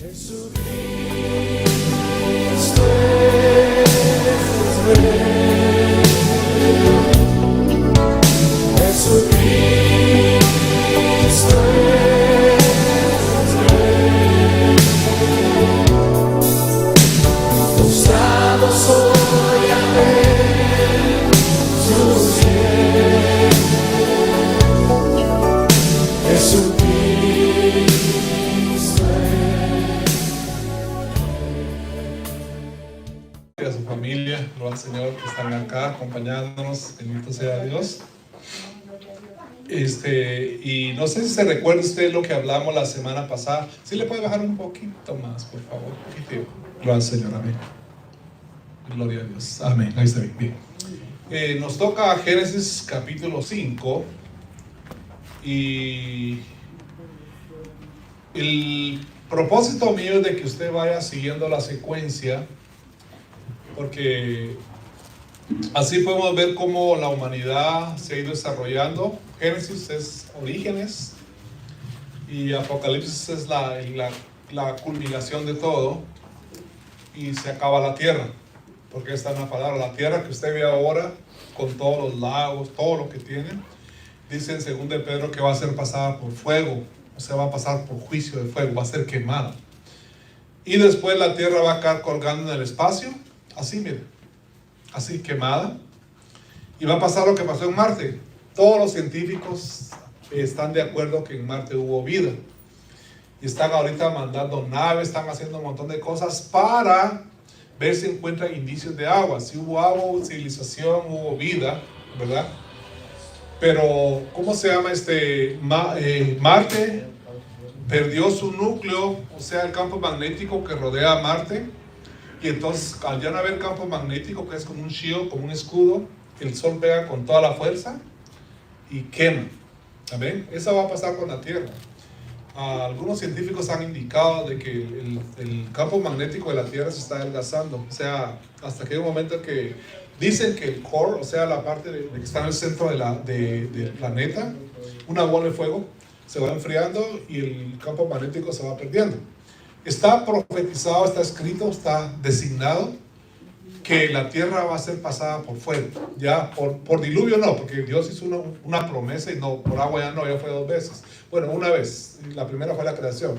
A su familia, gloria al Señor, que están acá acompañándonos, bendito sea Dios. Y no sé si se recuerda usted lo que hablamos la semana pasada. ¿Sí le puede bajar un poquito más, por favor? Gloria al Señor, amén. Gloria a Dios, amén. Ahí está bien. Nos toca Génesis capítulo 5. Y el propósito mío es de que usted vaya siguiendo la secuencia, porque así podemos ver cómo la humanidad se ha ido desarrollando. Génesis es orígenes y Apocalipsis es la culminación de todo, y se acaba la tierra, porque esta es una palabra, la tierra que usted ve ahora con todos los lagos, todo lo que tiene, dice en 2 de Pedro que va a ser pasada por fuego, o sea, va a pasar por juicio de fuego, va a ser quemada, y después la tierra va a quedar colgando en el espacio, así mire, así quemada, y va a pasar lo que pasó en Marte. Todos los científicos están de acuerdo que en Marte hubo vida, y están ahorita mandando naves, están haciendo un montón de cosas para ver si encuentran indicios de agua, si hubo agua, hubo civilización, hubo vida, ¿verdad? Pero, ¿cómo se llama Marte perdió su núcleo, o sea, el campo magnético que rodea a Marte, y entonces al ya no haber campo magnético, que es como un shield, como un escudo, el sol pega con toda la fuerza y quema. ¿Amén? Eso va a pasar con la Tierra. Algunos científicos han indicado de que el campo magnético de la Tierra se está adelgazando, o sea, hasta que hay un momento que dicen que el core, o sea, la parte que está en el centro del planeta, una bola de fuego, se va enfriando y el campo magnético se va perdiendo. Está profetizado, está escrito, está designado que la tierra va a ser pasada por fuego. Ya por diluvio no, porque Dios hizo una promesa y no, por agua ya no, ya fue 2 veces. Bueno, una vez, la primera fue la creación.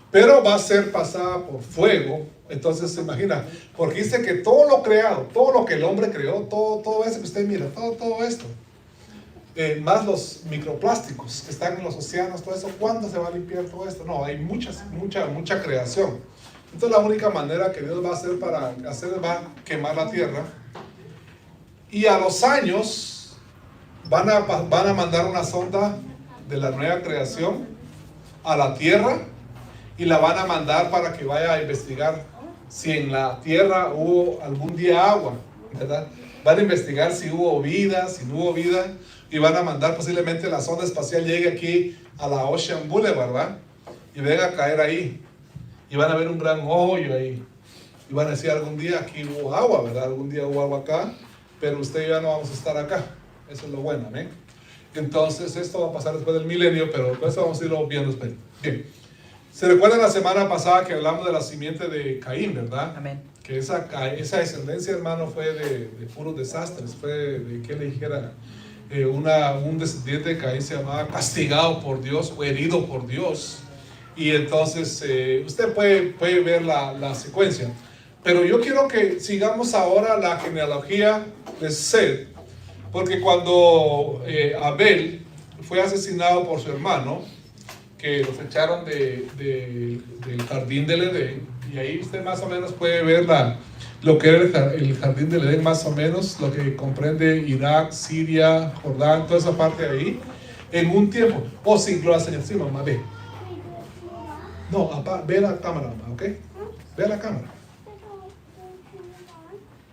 Pero va a ser pasada por fuego. Entonces se imagina, porque dice que todo lo creado, todo lo que el hombre creó, todo eso que usted mira, todo esto, más los microplásticos que están en los océanos, todo eso, ¿cuándo se va a limpiar todo esto? No, hay mucha creación. Entonces la única manera que Dios va a hacer va a quemar la tierra, y a los años van a mandar una sonda de la nueva creación a la tierra, y la van a mandar para que vaya a investigar si en la tierra hubo algún día agua, ¿verdad? Van a investigar si hubo vida, si no hubo vida, y van a mandar posiblemente la sonda espacial llegue aquí a la Ocean Boulevard, ¿verdad? Y venga a caer ahí, y van a ver un gran hoyo ahí, y van a decir algún día aquí hubo agua, ¿verdad? Algún día hubo agua acá, pero usted y yo no vamos a estar acá. Eso es lo bueno, ¿eh? Entonces esto va a pasar después del milenio, pero eso vamos a irlo viendo después. Bien. ¿Se recuerdan la semana pasada que hablamos de la simiente de Caín, verdad? Amén. Que esa descendencia, hermano, fue de puros desastres. Fue de que le dijera, un descendiente de Caín se llamaba castigado por Dios o herido por Dios. Y entonces usted puede ver la secuencia. Pero yo quiero que sigamos ahora la genealogía de Seth, porque cuando Abel fue asesinado por su hermano, que los echaron del jardín del Edén, y ahí usted más o menos puede ver lo que era el jardín del Edén, más o menos, lo que comprende Irak, Siria, Jordán, toda esa parte de ahí, en un tiempo. Oh, sí, gloria al Señor, sí, mamá, ve. No, papá, ve la cámara, mamá, ¿ok? Ve la cámara.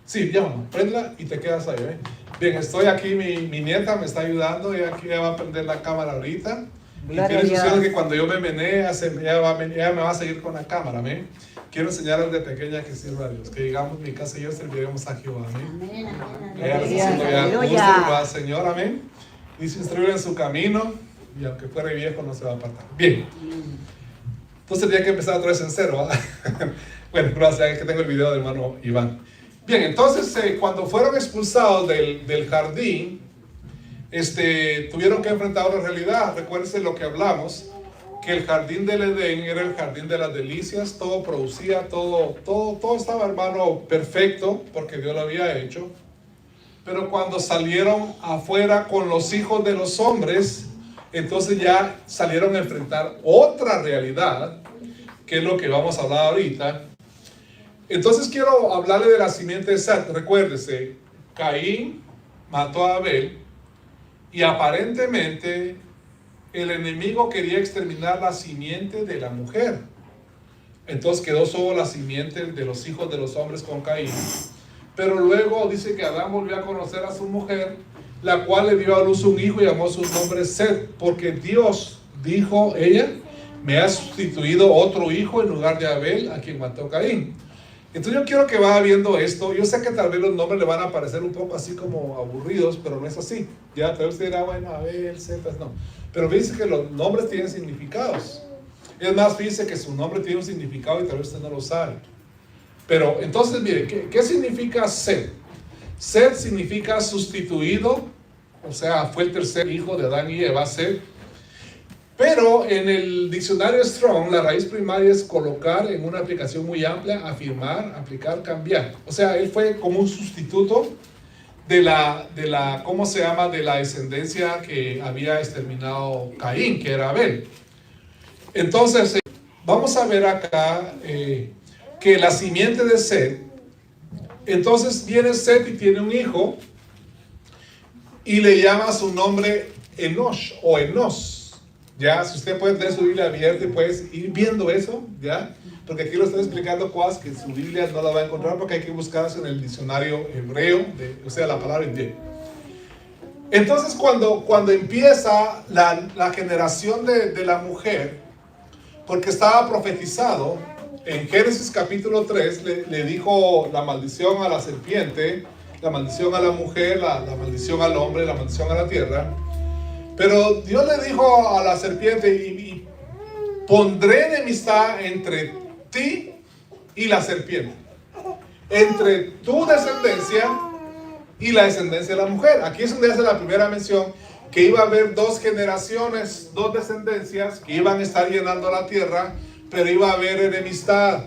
Sí, ya, mamá, préndela y te quedas ahí, ¿eh? Bien, estoy aquí, mi nieta me está ayudando, ella va a prender la cámara ahorita. Y tiene sucedido que cuando yo me menee, ella me va a seguir con la cámara, amén. Quiero enseñarles de pequeña que sirva a Dios, que digamos mi casa y yo serviremos a Jehová, amén. Ella Señor, amén. Y se instruye en su camino, y aunque fuere viejo no se va a apartar. Bien. Entonces tenía que empezar otra vez en cero, ¿verdad? Bueno, gracias, que tengo el video del hermano Iván. Bien, entonces cuando fueron expulsados del jardín, tuvieron que enfrentar una realidad. Recuérdense lo que hablamos, que el jardín del Edén era el jardín de las delicias, todo producía, todo estaba, hermano, perfecto, porque Dios lo había hecho. Pero cuando salieron afuera con los hijos de los hombres, entonces ya salieron a enfrentar otra realidad, que es lo que vamos a hablar ahorita. Entonces quiero hablarle de la simiente de Set. Recuérdese, Caín mató a Abel y aparentemente el enemigo quería exterminar la simiente de la mujer. Entonces quedó solo la simiente de los hijos de los hombres con Caín. Pero luego dice que Adán volvió a conocer a su mujer, la cual le dio a luz un hijo y llamó su nombre Set, porque Dios, dijo ella, me ha sustituido otro hijo en lugar de Abel, a quien mató Caín. Entonces yo quiero que vaya viendo esto. Yo sé que tal vez los nombres le van a parecer un poco así como aburridos, pero no es así. Ya tal vez usted dirá, bueno, Abel, Z, no. Pero fíjese que los nombres tienen significados. Es más, fíjese que su nombre tiene un significado y tal vez usted no lo sabe. Pero entonces, mire, ¿qué significa Set? Set significa sustituido, o sea, fue el tercer hijo de Adán y Eva, Set. Pero en el diccionario Strong, la raíz primaria es colocar en una aplicación muy amplia, afirmar, aplicar, cambiar. O sea, él fue como un sustituto de la ¿cómo se llama? De la descendencia que había exterminado Caín, que era Abel. Entonces, vamos a ver acá que la simiente de Set, entonces viene Set y tiene un hijo y le llama su nombre Enosh o Enos. Ya, si usted puede tener su Biblia abierta y puedes ir viendo eso, ya, porque aquí lo estoy explicando cosas que su Biblia no la va a encontrar porque hay que buscarlas en el diccionario hebreo, o sea, la palabra hebreo. Entonces, cuando empieza la generación de la mujer, porque estaba profetizado, en Génesis capítulo 3 le dijo la maldición a la serpiente, la maldición a la mujer, la maldición al hombre, la maldición a la tierra. Pero Dios le dijo a la serpiente, y pondré enemistad entre ti y la serpiente, entre tu descendencia y la descendencia de la mujer. Aquí es donde hace la primera mención, que iba a haber dos generaciones, dos descendencias, que iban a estar llenando la tierra, pero iba a haber enemistad.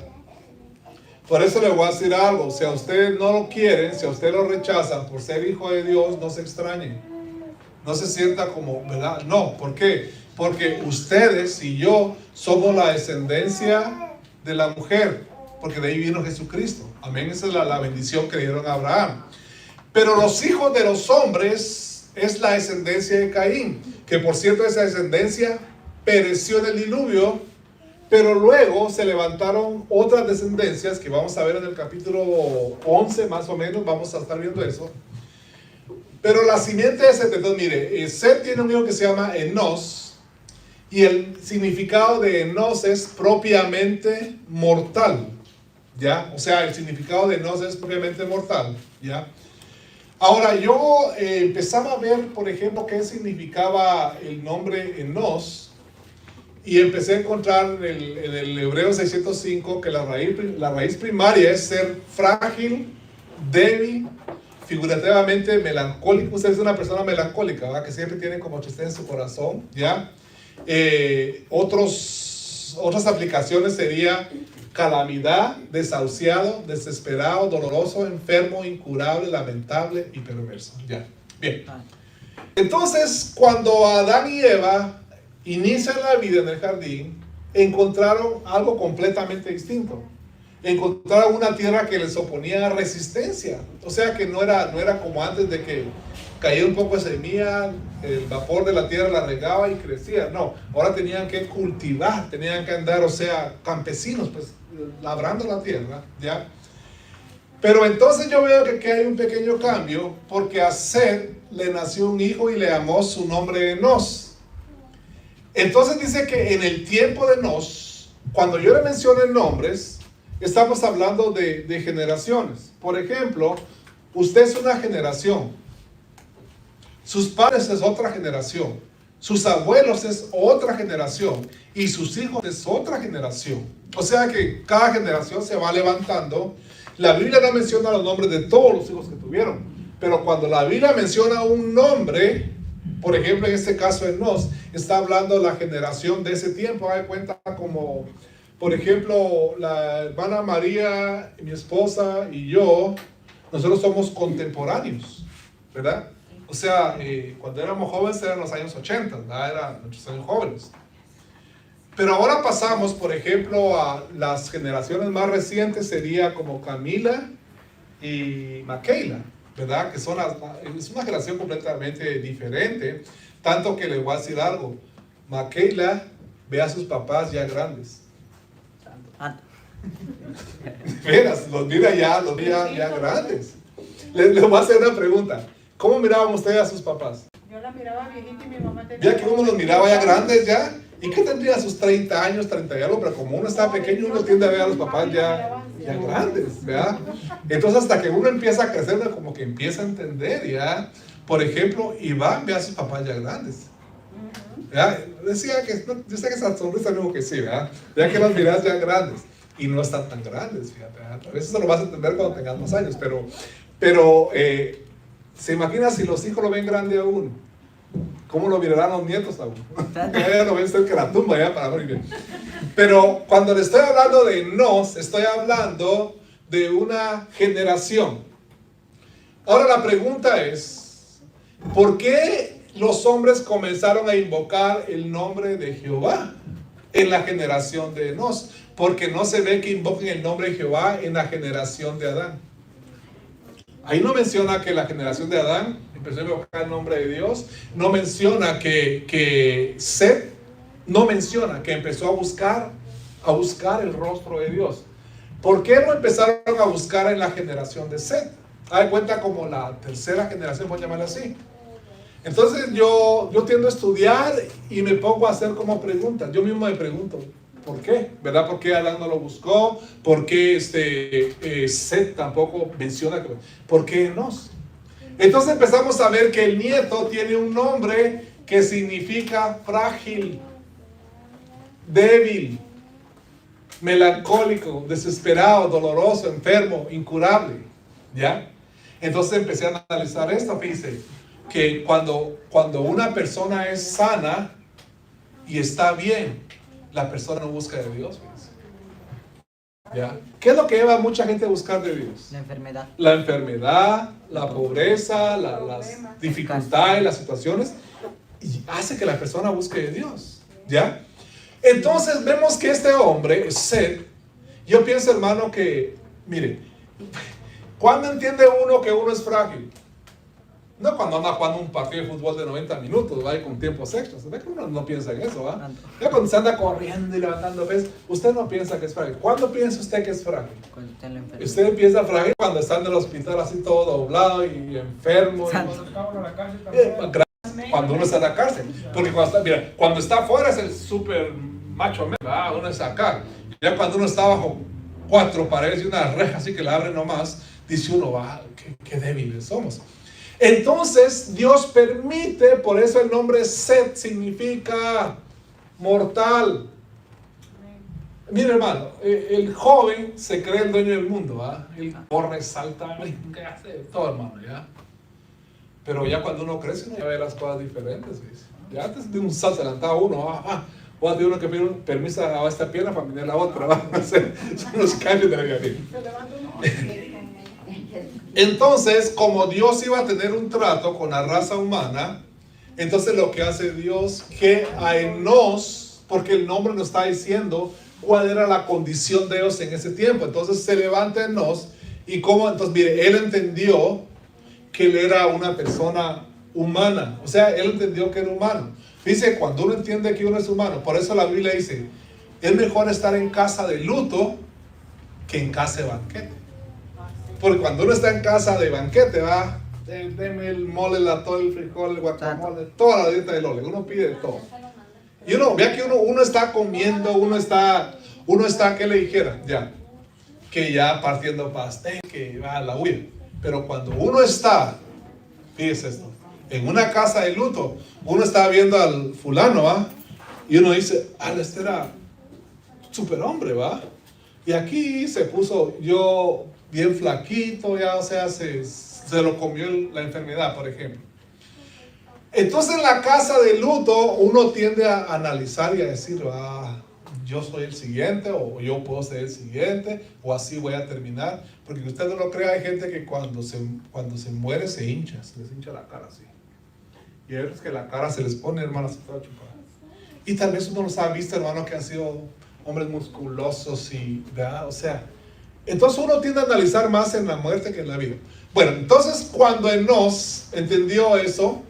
Por eso le voy a decir algo, si a usted no lo quieren, si a usted lo rechazan por ser hijo de Dios, no se extrañe. No se sienta como, ¿verdad? No, ¿por qué? Porque ustedes y yo somos la descendencia de la mujer, porque de ahí vino Jesucristo. Amén, esa es la bendición que le dieron a Abraham. Pero los hijos de los hombres es la descendencia de Caín, que por cierto esa descendencia pereció en el diluvio, pero luego se levantaron otras descendencias que vamos a ver en el capítulo 11 más o menos, vamos a estar viendo eso. Pero la simiente de Set, entonces mire, Set tiene un hijo que se llama Enos, y el significado de Enos es propiamente mortal, ¿ya? O sea, el significado de Enos es propiamente mortal, ¿ya? Ahora, yo empezaba a ver, por ejemplo, qué significaba el nombre Enos, y empecé a encontrar en el Hebreo 605 que la raíz primaria es ser frágil, débil, figurativamente melancólico. Usted es una persona melancólica, ¿verdad? Que siempre tiene como tristeza en su corazón, ¿ya? Otras aplicaciones sería calamidad, desahuciado, desesperado, doloroso, enfermo, incurable, lamentable y perverso, ¿ya? Bien. Entonces, cuando Adán y Eva inician la vida en el jardín, encontraron algo completamente distinto. Encontraron una tierra que les oponía resistencia. O sea que no era como antes de que caía un poco de semilla, el vapor de la tierra la regaba y crecía. No, ahora tenían que cultivar, tenían que andar, o sea, campesinos, pues, labrando la tierra, ¿ya? Pero entonces yo veo que hay un pequeño cambio, porque a Set le nació un hijo y le llamó su nombre Enos. Entonces dice que en el tiempo de Enos, cuando yo le menciono nombres, estamos hablando de generaciones. Por ejemplo, usted es una generación, sus padres es otra generación, sus abuelos es otra generación y sus hijos es otra generación. O sea que cada generación se va levantando. La Biblia no menciona los nombres de todos los hijos que tuvieron, pero cuando la Biblia menciona un nombre, por ejemplo en este caso Enós, está hablando de la generación de ese tiempo. Haga cuenta como, por ejemplo, la hermana María, mi esposa y yo, nosotros somos contemporáneos, ¿verdad? O sea, cuando éramos jóvenes eran los años 80, ¿verdad? Eran nuestros años jóvenes. Pero ahora pasamos, por ejemplo, a las generaciones más recientes, sería como Camila y Makeila, ¿verdad? Que son es una generación completamente diferente, tanto que les voy a decir algo. Makeila ve a sus papás ya grandes. Veras, los mira ya grandes. Les voy a hacer una pregunta. ¿Cómo miraban ustedes a sus papás? Yo la miraba viejita y mi mamá tenía... Ya que uno los miraba ya grandes ya. ¿Y qué tendría sus 30 años, 30 y algo? Pero como uno está pequeño, uno tiende a ver a los papás ya grandes, ¿verdad? Entonces hasta que uno empieza a crecer, uno como que empieza a entender, ¿ya? Por ejemplo, Iván ve a sus papás ya grandes. ¿Ya? Decía que, yo sé que esa sonrisa mismo que sí, ¿verdad? Ya que los miras ya grandes. Y no están tan grandes, fíjate, ¿verdad? A veces lo vas a entender cuando tengas más años, pero ¿se imagina si los hijos lo ven grande a uno? ¿Cómo lo mirarán los nietos aún? Ya lo ven cerca de la tumba ya para morir bien. Pero cuando le estoy hablando de Enós, estoy hablando de una generación. Ahora la pregunta es, ¿por qué los hombres comenzaron a invocar el nombre de Jehová en la generación de Enós? Porque no se ve que invoquen el nombre de Jehová en la generación de Adán. Ahí no menciona que la generación de Adán empezó a invocar el nombre de Dios. No menciona que Set, no menciona que empezó a buscar el rostro de Dios. ¿Por qué no empezaron a buscar en la generación de Set? Hay cuenta como la tercera generación, por llamarla así. Entonces yo tiendo a estudiar y me pongo a hacer como preguntas. Yo mismo me pregunto, ¿por qué? ¿Verdad? ¿Por qué Adán no lo buscó? ¿Por qué Set tampoco menciona? ¿Por qué Enós? Entonces empezamos a ver que el nieto tiene un nombre que significa frágil, débil, melancólico, desesperado, doloroso, enfermo, incurable. ¿Ya? Entonces empecé a analizar esto. Fíjense que cuando una persona es sana y está bien, la persona no busca de Dios. ¿Ya? ¿Qué es lo que lleva a mucha gente a buscar de Dios? La enfermedad. La enfermedad, la pobreza, las dificultades, las situaciones, y hace que la persona busque de Dios. ¿Ya? Entonces vemos que este hombre, Set, yo pienso, hermano, que, mire, ¿cuándo entiende uno que uno es frágil? No cuando anda jugando un partido de fútbol de 90 minutos, ¿va? Con tiempos extras. ¿Ve que uno no piensa en eso? ¿Va? Ya cuando se anda corriendo y levantando peso, usted no piensa que es frágil. ¿Cuándo piensa usted que es frágil? Cuando está en la enfermedad. Usted empieza frágil cuando está en el hospital así todo doblado y enfermo. Cuando uno está en la cárcel. Porque cuando está afuera es el súper macho, ¿verdad? Uno es acá. Ya cuando uno está bajo 4 paredes y una reja así que la abre nomás, dice uno, va, qué débiles somos. Entonces Dios permite, por eso el nombre Set significa mortal. Mire, hermano, el joven se cree el dueño del mundo, ¿va? Él corre, salta, brinca, hace todo, hermano, ¿ya? Pero ya cuando uno crece, uno ya ve las cosas diferentes, ¿ves? Ya antes de un salto se levantaba uno, o de uno que pide permiso a esta pierna para venir la otra, ¿va? Son los cambios de la vida. Entonces, como Dios iba a tener un trato con la raza humana, entonces lo que hace Dios, que a Enós, porque el nombre nos está diciendo cuál era la condición de Dios en ese tiempo. Entonces se levanta Enós y como, entonces mire, él entendió que él era una persona humana, o sea, él entendió que era humano. Dice, cuando uno entiende que uno es humano, por eso la Biblia dice, es mejor estar en casa de luto que en casa de banquete. Porque cuando uno está en casa de banquete, va, deme el mole, el atole, el frijol, el guacamole, toda la dieta del ole, uno pide todo. Y uno, vea que uno está comiendo, uno está, ¿qué le dijera? Ya, que ya partiendo pastel, que va a la huida. Pero cuando uno está, fíjese esto, En una casa de luto, uno estaba viendo al fulano, ¿va? Y uno dice, este era superhombre, ¿va? Y aquí se puso yo bien flaquito, ya, o sea, se lo comió la enfermedad, por ejemplo. Entonces en la casa de luto uno tiende a analizar y a decir, yo soy el siguiente, o yo puedo ser el siguiente, o así voy a terminar. Porque usted no lo crea, hay gente que cuando se muere se les hincha la cara así. Y hay otros que la cara se les pone, hermano, así toda chupada. Y tal vez uno los ha visto, hermano, que han sido hombres musculosos y, ¿verdad? O sea, entonces uno tiende a analizar más en la muerte que en la vida. Bueno, entonces cuando Enós entendió eso,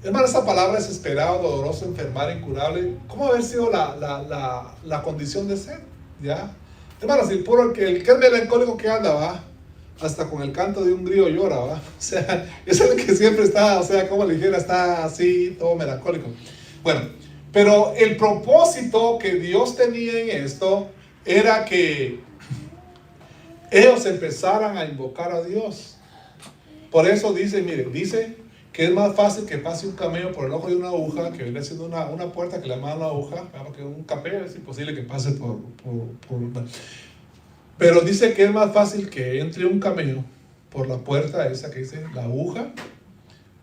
hermano, esa palabra desesperado, doloroso, enfermar, incurable, ¿cómo haber sido la condición de ser? ¿Ya? Hermano, si el que es melancólico que anda, va, hasta con el canto de un grillo llora, va. O sea, es el que siempre está, o sea, como le dijera, está así, todo melancólico. Bueno, pero el propósito que Dios tenía en esto era que ellos empezaran a invocar a Dios. Por eso dice, mire, dice que es más fácil que pase un camello por el ojo de una aguja, que viene siendo una puerta que le llaman una aguja, porque un camello es imposible que pase por. Pero dice que es más fácil que entre un camello por la puerta esa que dice la aguja,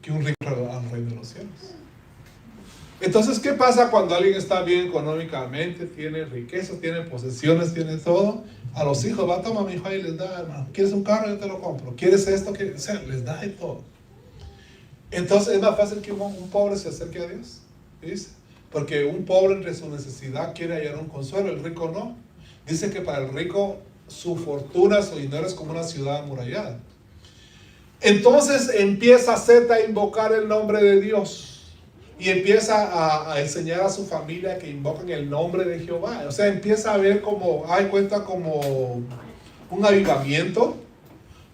que un rico al reino de los cielos. Entonces, ¿qué pasa cuando alguien está bien económicamente, tiene riqueza, tiene posesiones, tiene todo? A los hijos, va, toma mi hijo y les da, hermano. ¿Quieres un carro? Yo te lo compro. ¿Quieres esto? O sea, les da de todo. Entonces, es más fácil que un pobre se acerque a Dios, ¿dice? Porque un pobre entre su necesidad quiere hallar un consuelo, el rico no. Dice que para el rico su fortuna, su dinero es como una ciudad amurallada. Entonces empieza Seth a invocar el nombre de Dios. Y empieza a enseñar a su familia que invoquen el nombre de Jehová. O sea, empieza a ver como, cuenta como un avivamiento,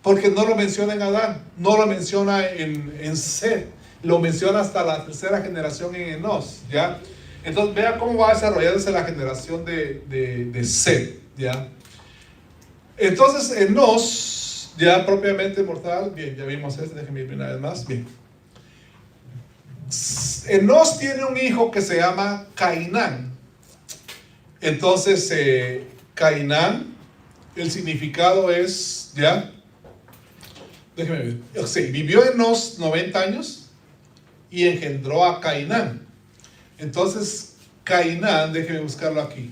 porque no lo menciona en Adán, no lo menciona en Seth, lo menciona hasta la tercera generación en Enós, ¿ya? Entonces, vea cómo va desarrollándose la generación de Seth, ¿ya? Entonces, Enós, ya propiamente mortal, bien, ya vimos déjenme ir una vez más, bien. Enós tiene un hijo que se llama Cainán. Entonces, Cainán, el significado es, ¿ya? Déjeme ver. Sí, vivió Enós 90 años y engendró a Cainán. Entonces, Cainán, déjeme buscarlo aquí.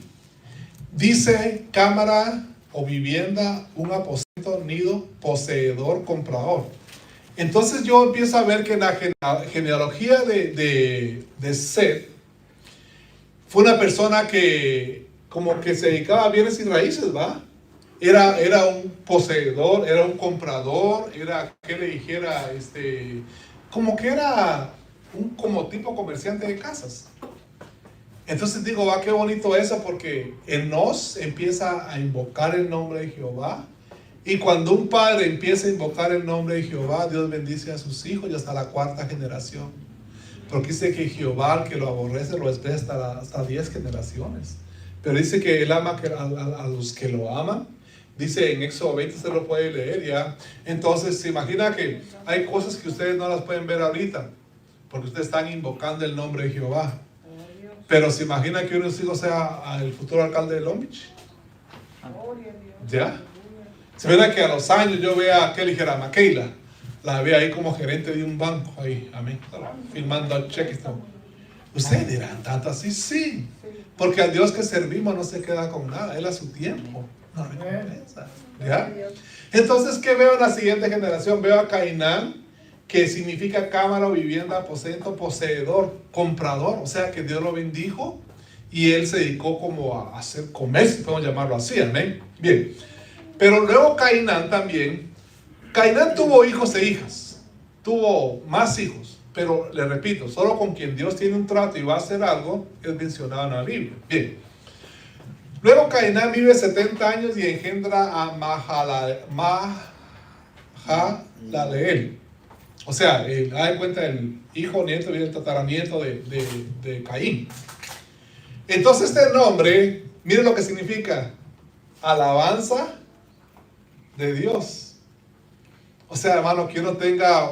Dice cámara o vivienda, un aposento, nido, poseedor, comprador. Entonces yo empiezo a ver que en la genealogía de Seth fue una persona que como que se dedicaba a bienes y raíces, ¿va? Era un poseedor, era un comprador, era, ¿qué le dijera? Como que era como tipo comerciante de casas. Entonces digo, qué bonito eso, porque Enós empieza a invocar el nombre de Jehová. Y cuando un padre empieza a invocar el nombre de Jehová, Dios bendice a sus hijos y hasta la cuarta generación. Porque dice que Jehová, al que lo aborrece, lo despresta hasta 10 generaciones. Pero dice que Él ama a los que lo aman. Dice en Éxodo 20, se lo puede leer ya. Entonces, se imagina que hay cosas que ustedes no las pueden ver ahorita, porque ustedes están invocando el nombre de Jehová. Pero se imagina que uno de sus hijos sea el futuro alcalde de Long Beach. ¿Ya? Se ve que a los años yo vea a Kelly Gerama, Keila, la ve ahí como gerente de un banco, ahí, amén, firmando cheques. Ustedes dirán, tanto así, sí, porque al Dios que servimos no se queda con nada, Él a su tiempo, no recompensa, ¿ya? Entonces, ¿qué veo en la siguiente generación? Veo a Cainán, que significa cámara o vivienda, aposento, poseedor, comprador, o sea que Dios lo bendijo y él se dedicó como a hacer comercio, podemos llamarlo así, amén. Bien, pero luego Cainán también, Cainán tuvo hijos e hijas, tuvo más hijos, pero le repito, solo con quien Dios tiene un trato y va a hacer algo, es mencionado en la Biblia. Bien, luego Cainán vive 70 años y engendra a Mahalaleel. O sea, da de cuenta el hijo, nieto, viene el tataranieto de Caín. Entonces este nombre, miren lo que significa, alabanza de Dios. O sea, hermano, que uno tenga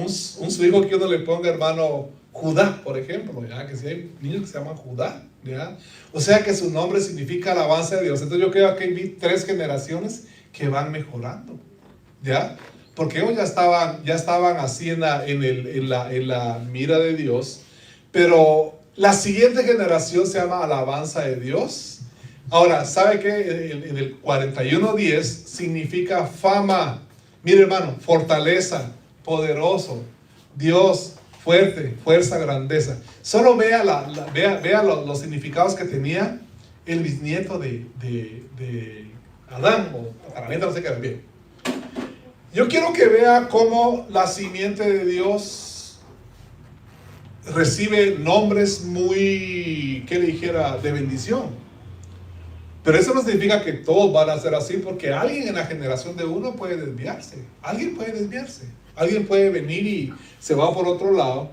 su hijo, que uno le ponga, hermano, Judá, por ejemplo, ¿ya? Que si hay niños que se llaman Judá, ¿ya? O sea, que su nombre significa alabanza de Dios. Entonces yo creo que vi 3 generaciones que van mejorando, ¿ya? Porque ellos ya estaban así en la mira de Dios. Pero la siguiente generación se llama alabanza de Dios. Ahora, ¿sabe qué? En el 41:10 significa fama. Mire, hermano, fortaleza, poderoso, Dios, fuerte, fuerza, grandeza. Solo vea, vea los significados que tenía el bisnieto de Adán, o tataranieto, no sé qué era bien. Yo quiero que vea cómo la simiente de Dios recibe nombres muy, ¿qué le dijera?, de bendición. Pero eso no significa que todos van a ser así, porque alguien en la generación de uno puede desviarse. Alguien puede desviarse. Alguien puede venir y se va por otro lado.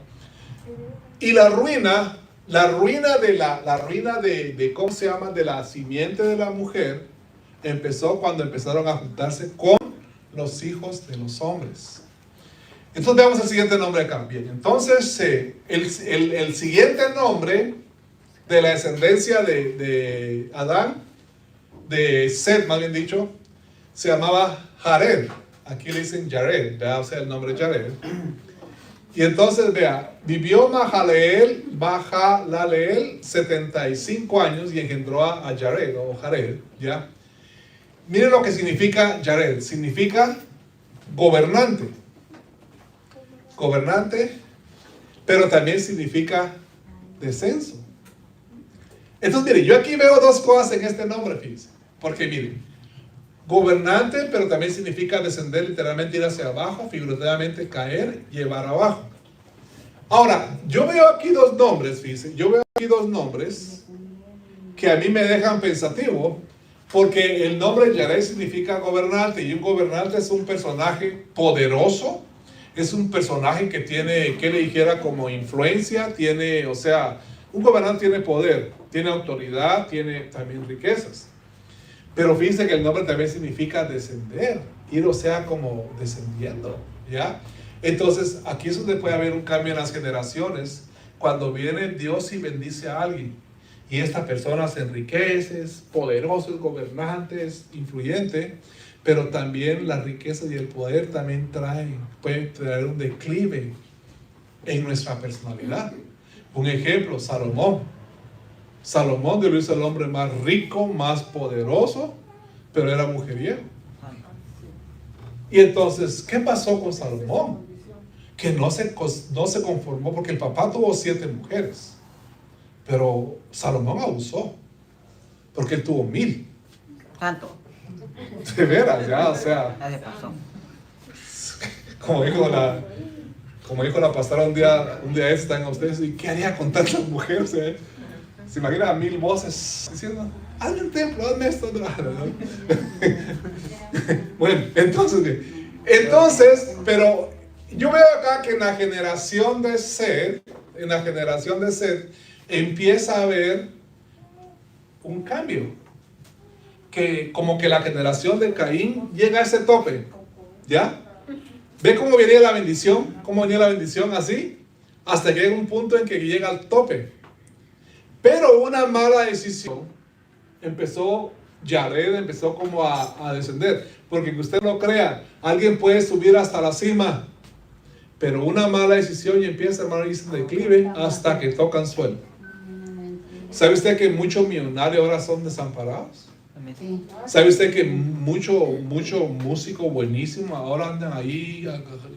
Y la ruina de ¿cómo se llama?, de la simiente de la mujer, empezó cuando empezaron a juntarse con los hijos de los hombres. Entonces veamos el siguiente nombre acá. Bien, entonces el siguiente nombre de la descendencia de Adán, de Seth más bien dicho, se llamaba Jared. Aquí le dicen Jared, ¿verdad? O sea, el nombre Jared. Y entonces vea, vivió Mahalaleel 75 años y engendró a Jared o Jared, ¿ya? Miren lo que significa Jared. Significa gobernante. Gobernante, pero también significa descenso. Entonces, mire, yo aquí veo 2 cosas en este nombre, fíjense. Porque miren, gobernante, pero también significa descender, literalmente ir hacia abajo, figurativamente caer, llevar abajo. Ahora, yo veo aquí 2 nombres, fíjense. Yo veo aquí 2 nombres que a mí me dejan pensativo, porque el nombre Jared significa gobernante, y un gobernante es un personaje poderoso, es un personaje que tiene, que le dijera, como influencia, tiene, o sea, un gobernante tiene poder, tiene autoridad, tiene también riquezas. Pero fíjense que el nombre también significa descender, ir, o sea, como descendiendo, ¿ya? Entonces, aquí es donde puede haber un cambio en las generaciones, cuando viene Dios y bendice a alguien, y esta persona se enriquece, es poderoso, es gobernante, es influyente, pero también las riquezas y el poder también pueden traer un declive en nuestra personalidad. Un ejemplo, Salomón. Salomón, Dios lo hizo el hombre más rico, más poderoso, pero era mujeriego. Y entonces, ¿qué pasó con Salomón? Que no se conformó, porque el papá tuvo 7 mujeres, pero Salomón abusó, porque él tuvo 1000. ¿Cuánto? De veras, ya, o sea, Ya se pasó. como dijo la pastora un día están ustedes, ¿y qué haría con tantas mujeres? Se imagina a 1000 voces diciendo, hazme un templo, hazme esto. Bueno, entonces, pero yo veo acá que en la generación de Seth, empieza a haber un cambio. Que como que la generación de Caín llega a ese tope, ¿ya? ¿Ve cómo venía la bendición? ¿Cómo venía la bendición así? Hasta que llega un punto en que llega al tope. Pero una mala decisión Jared empezó como a descender. Porque que usted no crea, alguien puede subir hasta la cima, pero una mala decisión y empieza, hermano, y se declive hasta que tocan suelo. ¿Sabe usted que muchos millonarios ahora son desamparados? Sí. ¿Sabe usted que mucho músico buenísimo ahora andan ahí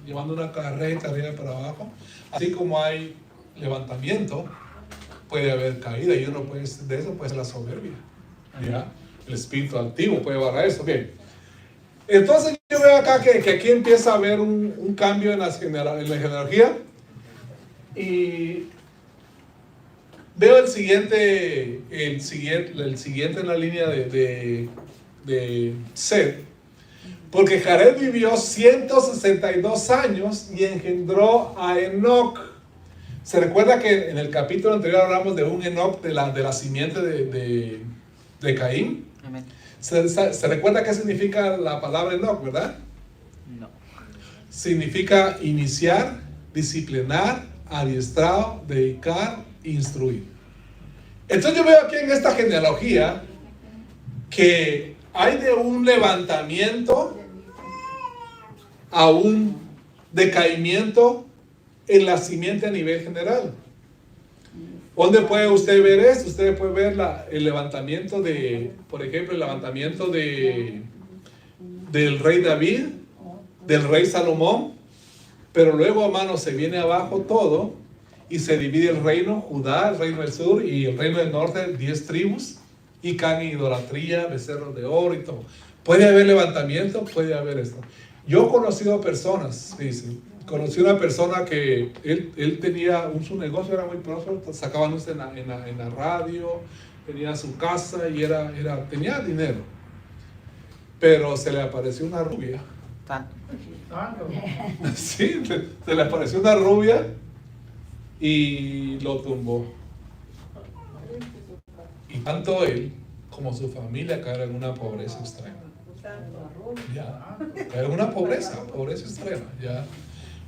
llevando una carreta arriba para abajo? Así como hay levantamiento, puede haber caída, y uno puede, de eso puede ser la soberbia, ¿ya? El espíritu altivo puede barrar eso. Bien, entonces yo veo acá que aquí empieza a haber un cambio en la genealogía, y veo el siguiente en la línea de Seth, porque Jared vivió 162 años y engendró a Enoc. Se recuerda que en el capítulo anterior hablamos de un Enoc de la simiente de Caín. Amén. ¿Se recuerda qué significa la palabra Enoc, verdad? No. significa iniciar, disciplinar, adiestrado, dedicar, instruir. Entonces yo veo aquí en esta genealogía que hay de un levantamiento a un decaimiento en la simiente a nivel general. ¿Dónde puede usted ver esto? Usted puede ver el levantamiento por ejemplo, el levantamiento del rey David, del rey Salomón, pero luego, hermanos, se viene abajo todo y se divide el reino, Judá, el reino del sur y el reino del norte, 10 tribus, y caen en idolatría, becerros de oro y todo. Puede haber levantamiento, puede haber esto. Yo he conocido personas, dice, conocí una persona que él tenía su negocio, era muy próspero, sacaba anuncios en la radio, tenía su casa y tenía dinero, pero se le apareció una rubia. Sí, se le apareció una rubia y lo tumbó. Y tanto él como su familia cayeron en una pobreza extrema. Ya, cayeron en una pobreza extrema. Ya.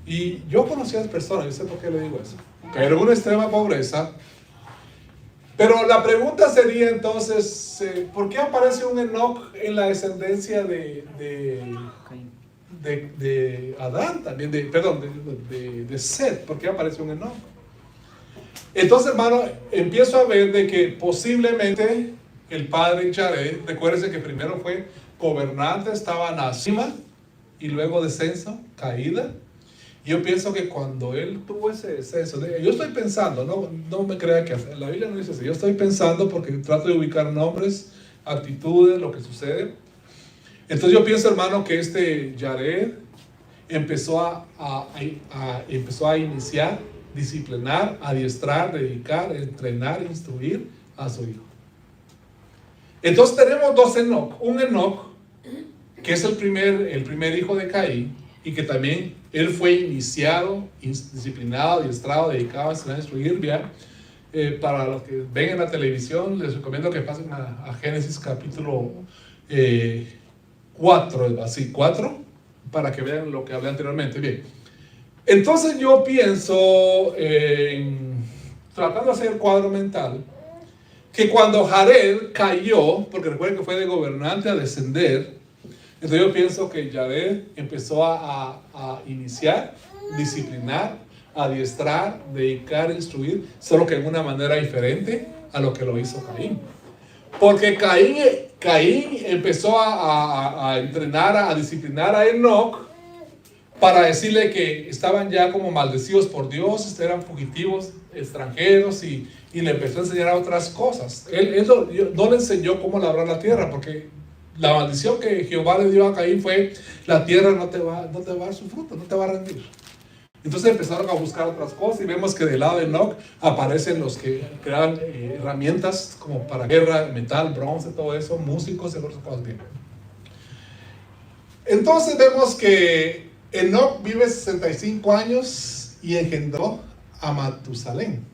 Y yo conocí a las personas, yo sé por qué le digo eso. Cayeron en una extrema pobreza. Pero la pregunta sería entonces, ¿por qué aparece un Enoc en la descendencia de Adán también, de Set? ¿Por qué aparece un Enoc? Entonces, hermano, empiezo a ver de que posiblemente el padre Jared, recuérdense que primero fue gobernante, estaba en la cima y luego descenso, caída. Yo pienso que cuando él tuvo ese descenso, yo estoy pensando, no me crea que la Biblia no dice así, yo estoy pensando porque trato de ubicar nombres, actitudes, lo que sucede. Entonces yo pienso, hermano, que Jared empezó a iniciar, disciplinar, adiestrar, dedicar, entrenar, instruir a su hijo. Entonces tenemos dos Enoc. Un Enoc, que es el primer hijo de Caín, y que también él fue iniciado, disciplinado, adiestrado, dedicado a enseñar a instruir. Para los que ven en la televisión, les recomiendo que pasen a Génesis capítulo 4, para que vean lo que hablé anteriormente. Bien. Entonces yo pienso, tratando de hacer el cuadro mental, que cuando Jared cayó, porque recuerden que fue de gobernante a descender, entonces yo pienso que Jared empezó a iniciar, disciplinar, adiestrar, dedicar, instruir, solo que en una manera diferente a lo que lo hizo Caín. Porque Caín empezó a entrenar, a disciplinar a Enoc, para decirle que estaban ya como maldecidos por Dios, eran fugitivos, extranjeros, y le empezó a enseñar otras cosas. Él no le enseñó cómo labrar la tierra, porque la maldición que Jehová le dio a Caín fue: la tierra no te va a dar su fruto, no te va a rendir. Entonces empezaron a buscar otras cosas, y vemos que del lado de Enoc aparecen los que crean herramientas como para guerra, metal, bronce, todo eso, músicos y otras cosas. Entonces vemos que Enoc vive 65 años y engendró a Matusalén.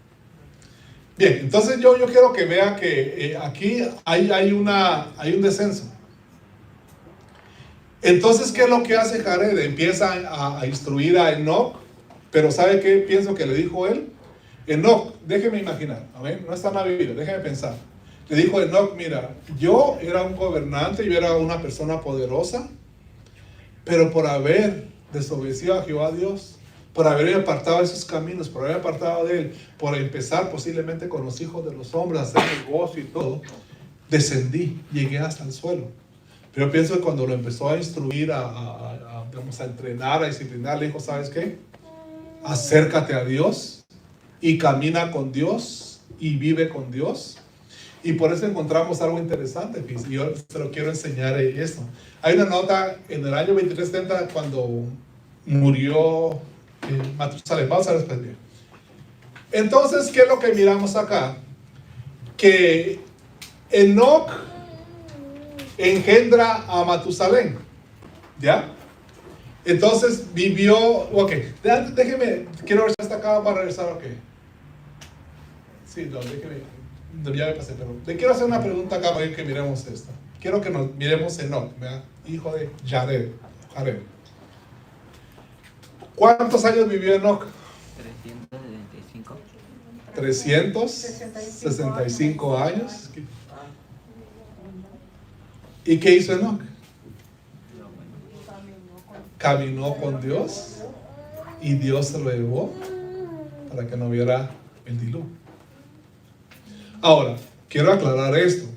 Bien, entonces yo quiero que vea que aquí hay un descenso. Entonces, ¿qué es lo que hace Jared? Empieza a instruir a Enoc, pero ¿sabe qué pienso que le dijo él? Enoc, déjeme imaginar, a ver, no está en la Biblia, déjeme pensar. Le dijo Enoc: mira, yo era un gobernante, yo era una persona poderosa, pero por haber desobedecido a Jehová Dios, por haber apartado de sus caminos, por haber apartado de él, por empezar posiblemente con los hijos de los hombres, a hacer negocio y todo, descendí, llegué hasta el suelo. Pero yo pienso que cuando lo empezó a instruir, a entrenar, a disciplinar, le dijo: ¿sabes qué? Acércate a Dios y camina con Dios y vive con Dios. Y por eso encontramos algo interesante, y yo se lo quiero enseñar esto. Hay una nota en el año 2370 cuando murió Matusalén. Vamos a ver después. Entonces, ¿qué es lo que miramos acá? Que Enoc engendra a Matusalén, ¿ya? Entonces vivió, ok, déjeme, quiero ver si hasta acá para regresar, ok. Sí, no, déjeme, no, ya me pasé, pero le quiero hacer una pregunta acá para que miremos esto. Quiero que nos miremos Enoc, ¿verdad? Hijo de Jared. ¿Cuántos años vivió Enoc? 375. 365 años. ¿Y qué hizo Enoc? Caminó con Dios y Dios se lo llevó para que no hubiera el diluvio. Ahora, quiero aclarar esto.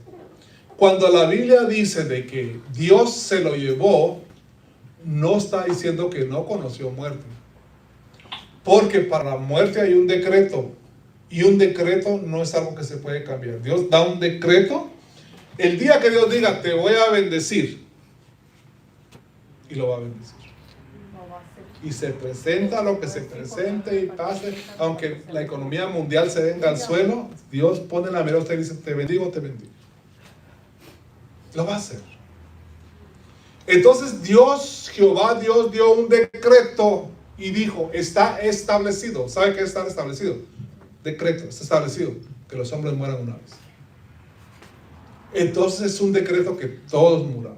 Cuando la Biblia dice de que Dios se lo llevó, no está diciendo que no conoció muerte. Porque para la muerte hay un decreto. Y un decreto no es algo que se puede cambiar. Dios da un decreto. El día que Dios diga, te voy a bendecir. Y lo va a bendecir. Y se presenta lo que se presente y pase. Aunque la economía mundial se venga al suelo, Dios pone la mirada a usted y dice, te bendigo, te bendigo. Lo va a hacer. Entonces Jehová Dios dio un decreto y dijo, está establecido. ¿Sabe qué está establecido? Decreto, está establecido que los hombres mueran una vez. Entonces es un decreto que todos muramos.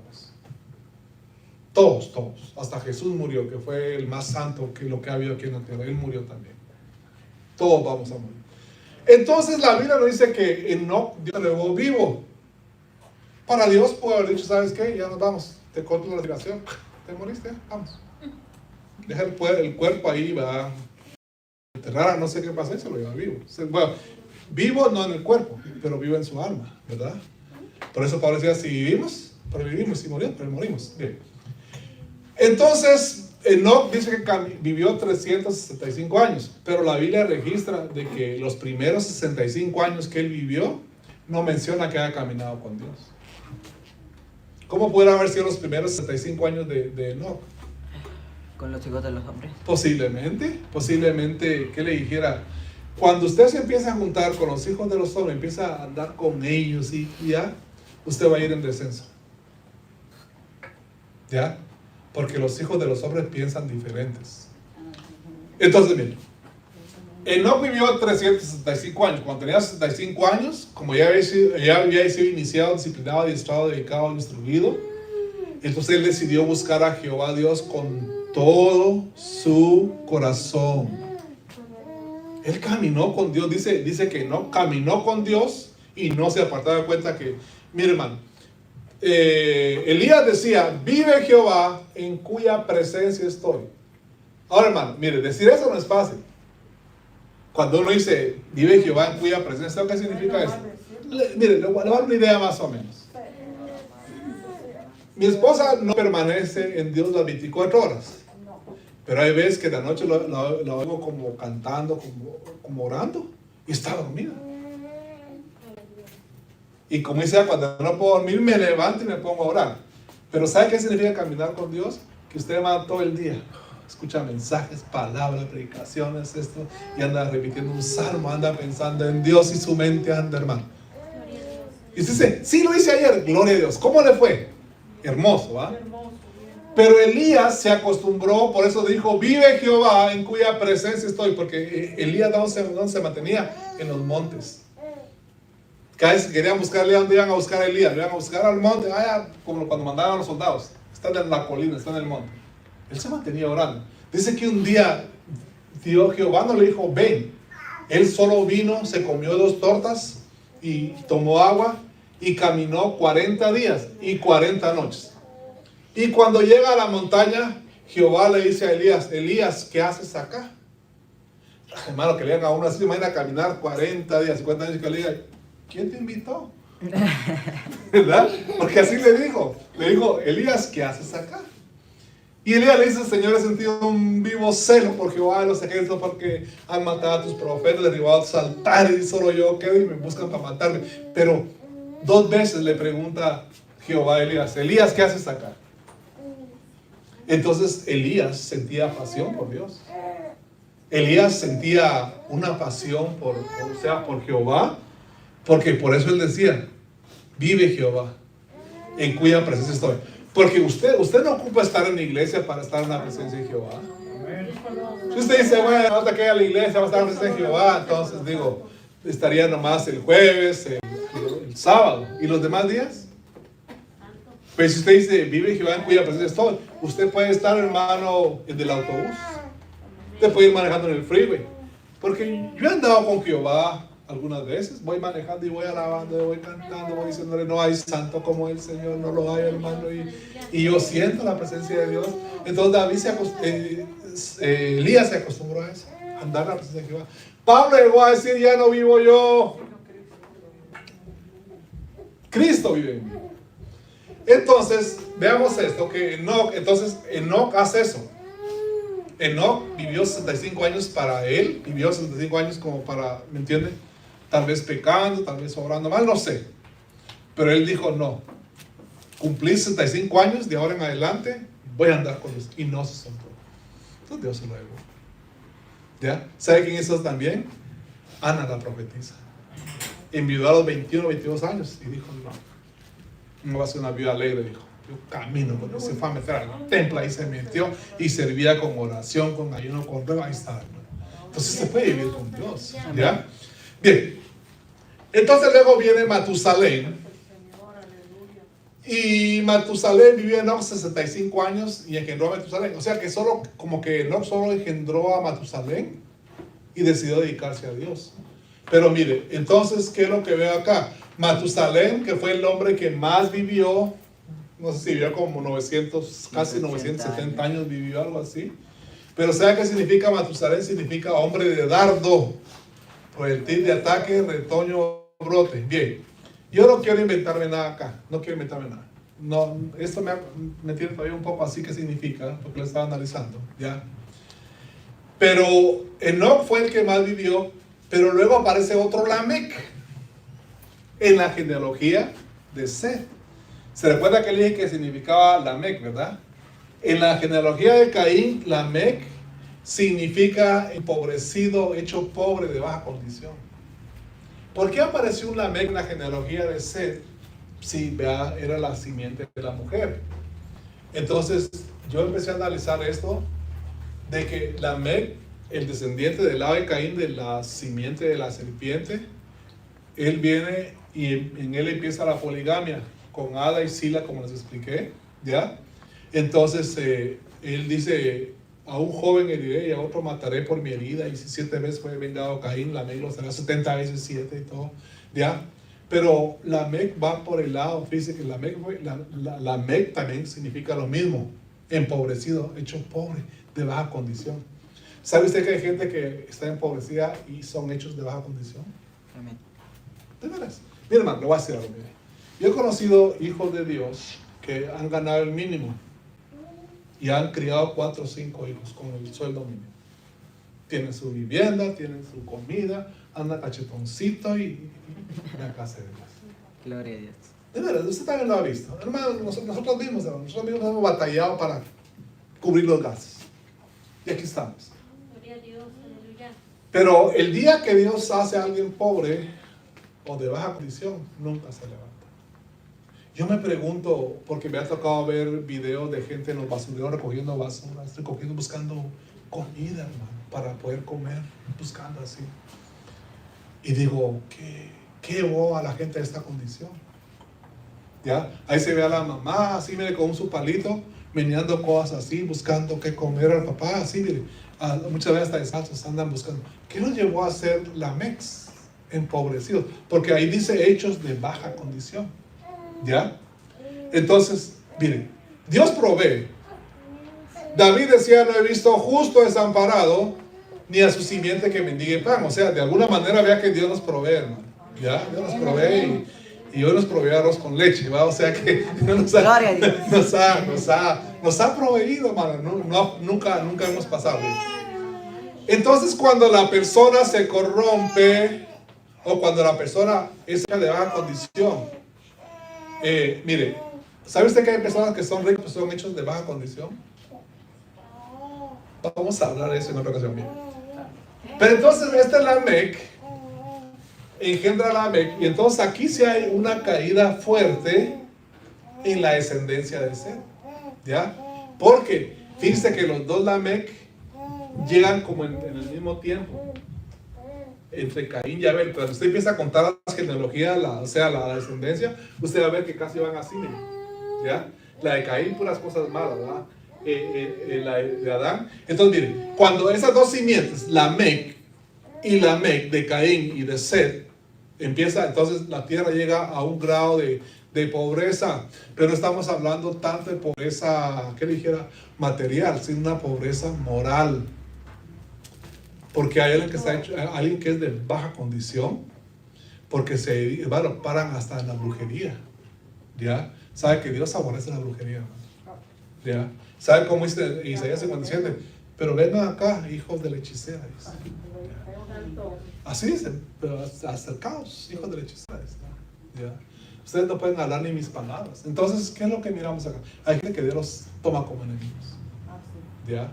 Todos. Hasta Jesús murió, que fue el más santo que lo que ha habido aquí en la tierra. Él murió también. Todos vamos a morir. Entonces la Biblia nos dice que Enoc Dios lo llevó vivo. Para Dios puede haber dicho, ¿sabes qué? Ya nos vamos. Te corto la respiración. Te moriste, vamos. Deja el cuerpo ahí, va. Enterrar, no sé qué pasa, se lo lleva vivo. Bueno, vivo no en el cuerpo, pero vivo en su alma, ¿verdad? Por eso Pablo decía, si vivimos, pero vivimos, si morimos, pero morimos. Bien. Entonces, Enoc dice que vivió 365 años, pero la Biblia registra de que los primeros 65 años que él vivió, no menciona que haya caminado con Dios. ¿Cómo pueden haber sido los primeros 65 años de Enoc? Con los hijos de los hombres. Posiblemente, ¿qué le dijera? Cuando usted se empieza a juntar con los hijos de los hombres, empieza a andar con ellos y ya, usted va a ir en descenso. ¿Ya? Porque los hijos de los hombres piensan diferentes. Entonces, miren, Enoc vivió 365 años. Cuando tenía 65 años, como ya había sido iniciado, disciplinado, adiestrado, dedicado, instruido, entonces él decidió buscar a Jehová Dios con todo su corazón. Él caminó con Dios. Dice que no caminó con Dios y no se apartaba de cuenta que, mire hermano, Elías decía, vive Jehová en cuya presencia estoy. Ahora hermano, mire, decir eso no es fácil. Cuando uno dice, vive Jehová en cuya presencia, ¿qué significa eso? Mire, le voy a dar una idea más o menos. Mi esposa no permanece en Dios las 24 horas. Pero hay veces que de la noche la oigo como cantando, como orando, y está dormida. Y como dice, cuando no puedo dormir, me levanto y me pongo a orar. Pero ¿sabe qué significa caminar con Dios? Que usted va todo el día, escucha mensajes, palabras, predicaciones, esto, y anda repitiendo un salmo, anda pensando en Dios y su mente anda, hermano. Y usted dice, sí lo hice ayer, gloria a Dios. ¿Cómo le fue? Hermoso, ¿va? Pero Elías se acostumbró, por eso dijo, vive Jehová en cuya presencia estoy, porque Elías ¿dónde se mantenía? En los montes. Cada vez que querían buscar a Elías, ¿dónde iban a buscar a Elías? Lo iban a buscar al monte, como cuando mandaban a los soldados. Están en la colina, están en el monte. Él se mantenía orando. Dice que un día Jehová no le dijo, ven. Él solo vino, se comió 2 tortas y tomó agua y caminó 40 días y 40 noches. Y cuando llega a la montaña, Jehová le dice a Elías, Elías, ¿qué haces acá? Hermano, que le digan a uno así, imagina caminar 40 días, 50 años, que le diga, ¿quién te invitó? ¿Verdad? Porque así le dijo, Elías, ¿qué haces acá? Y Elías le dice, Señor, he sentido un vivo celo por Jehová de los ejércitos, porque han matado a tus profetas, derribado a tus altares, y solo yo quedo y me buscan para matarme. Pero 2 veces le pregunta Jehová a Elías, Elías, ¿qué haces acá? Entonces Elías sentía pasión por Dios. Elías sentía una pasión por Jehová, porque por eso él decía, vive Jehová, en cuya presencia estoy. Porque usted no ocupa estar en la iglesia para estar en la presencia de Jehová. Si usted dice, bueno, hasta que vaya a la iglesia va a estar en la presencia de Jehová, entonces digo, estaría nomás el jueves, el sábado, y los demás días. Pero si usted dice, vive Jehová en cuya presencia estoy, usted puede estar, hermano, en el autobús, Te puede ir manejando en el freeway. Porque yo he andado con Jehová algunas veces. Voy manejando y voy alabando, voy cantando, voy diciéndole, no hay santo como el Señor, no lo hay, hermano. Y yo siento la presencia de Dios. Entonces Elías se acostumbró a eso, a andar en la presencia de Jehová. Pablo llegó a decir, ya no vivo yo, Cristo vive en mí. Entonces, veamos esto, que Enoc hace eso. Enoc vivió 65 años para él, vivió 65 años como para, ¿me entienden? Tal vez pecando, tal vez obrando mal, no sé. Pero él dijo, no, cumplí 65 años, de ahora en adelante voy a andar con Dios. Y no se soltó. Entonces Dios se lo llevó. ¿Ya? ¿Sabe quién hizo también? Ana la profetisa. Enviudó a los 21, 22 años y dijo, no va a ser una viuda alegre, dijo. Yo camino, porque se fue a meter al templo, ahí se metió y servía con oración, con ayuno, con ruego, ahí está. Entonces se puede vivir con Dios. ¿Ya? Bien. Entonces luego viene Matusalén. Y Matusalén vivió en Enoc 65 años y engendró a Matusalén. O sea que Enoc solo engendró a Matusalén y decidió dedicarse a Dios. Pero mire, entonces, ¿qué es lo que veo acá? Matusalén, que fue el hombre que más vivió, no sé si vivió como 900, casi 970 años vivió, algo así. Pero ¿sabe qué significa Matusalén? Significa hombre de dardo, proyectil de ataque, retoño, brote. Bien, yo no quiero inventarme nada acá, no quiero inventarme nada. No, esto me tiene todavía un poco así, ¿qué significa? Porque lo estaba analizando, ¿ya? Pero Enoc fue el que más vivió, pero luego aparece otro Lamec en la genealogía de Seth. ¿Se recuerda que le dije que significaba Lamec, verdad? En la genealogía de Caín, Lamec significa empobrecido, hecho pobre, de baja condición. ¿Por qué apareció un Lamec en la genealogía de Seth? Sí, vea, era la simiente de la mujer. Entonces, yo empecé a analizar esto, de que Lamec, el descendiente del lado de Caín, de la simiente de la serpiente, él viene y en él empieza la poligamia, con Ada y Sila, como les expliqué, ¿ya? Entonces, él dice, a un joven heriré y a otro mataré por mi herida, y si 7 veces fue vengado Caín, Lamec lo será 70 veces 7 y todo, ¿ya? Pero Lamec va por el lado físico. Lamec también significa lo mismo, empobrecido, hecho pobre, de baja condición. ¿Sabe usted que hay gente que está empobrecida y son hechos de baja condición? Amén. De veras. Mira, hermano, le voy a decir algo. Mire. Yo he conocido hijos de Dios que han ganado el mínimo y han criado 4 o 5 hijos con el sueldo mínimo. Tienen su vivienda, tienen su comida, anda cachetoncito y la casa de Dios. Gloria a Dios. De verdad, usted también lo ha visto. Hermano, nosotros mismos hemos batallado para cubrir los gastos. Y aquí estamos. Gloria a Dios, aleluya. Pero el día que Dios hace a alguien pobre o de baja condición, nunca se levanta. Yo me pregunto, porque me ha tocado ver videos de gente en los basureros recogiendo basura, buscando comida, hermano, para poder comer, buscando así. Y digo, ¿qué llevó a la gente a esta condición? ¿Ya? Ahí se ve a la mamá, así, mire, con su palito, meneando cosas así, buscando qué comer al papá, así, mire. Muchas veces hasta desastres andan buscando. ¿Qué nos llevó a ser Lamec empobrecidos? Porque ahí dice hechos de baja condición. ¿Ya? Entonces, miren, Dios provee. David decía, no he visto justo desamparado, ni a su simiente que mendigue pan. O sea, de alguna manera vea que Dios nos provee, hermano. ¿Ya? Dios nos provee y hoy nos provee arroz con leche, ¿va? O sea que nos ha proveído, hermano. Nunca hemos pasado. Entonces, cuando la persona se corrompe o cuando la persona es de baja condición, mire, ¿sabe usted que hay personas que son ricas, pero son hechos de baja condición? Vamos a hablar de eso en otra ocasión. Bien. Pero entonces este Lamec engendra Lamec, y entonces aquí sí hay una caída fuerte en la descendencia de Seth, ¿ya? Porque fíjense que los dos Lamec llegan como en el mismo tiempo entre Caín y Abel. Cuando usted empieza a contar las genealogías, la descendencia, usted va a ver que casi van así, ¿ya? La de Caín, puras cosas malas, ¿verdad? la de Adán. Entonces miren, cuando esas dos simientes, Lamec de Caín y de Set, empieza, entonces la tierra llega a un grado de pobreza, pero no estamos hablando tanto de pobreza, que dijera, material, sino una pobreza moral. Porque hay alguien que está hecho, alguien que es de baja condición, porque bueno, paran hasta en la brujería. ¿Ya? ¿Sabe que Dios aborrece la brujería? ¿Ya? ¿Sabe cómo dice Isaías 57? Pero vengan acá, hijos de la hechicera. Dice. Así dice, pero acercaos, hijos de la hechicera. ¿Ya? Ustedes no pueden hablar ni mis palabras. Entonces, ¿qué es lo que miramos acá? Hay gente que Dios los toma como enemigos. ¿Ya?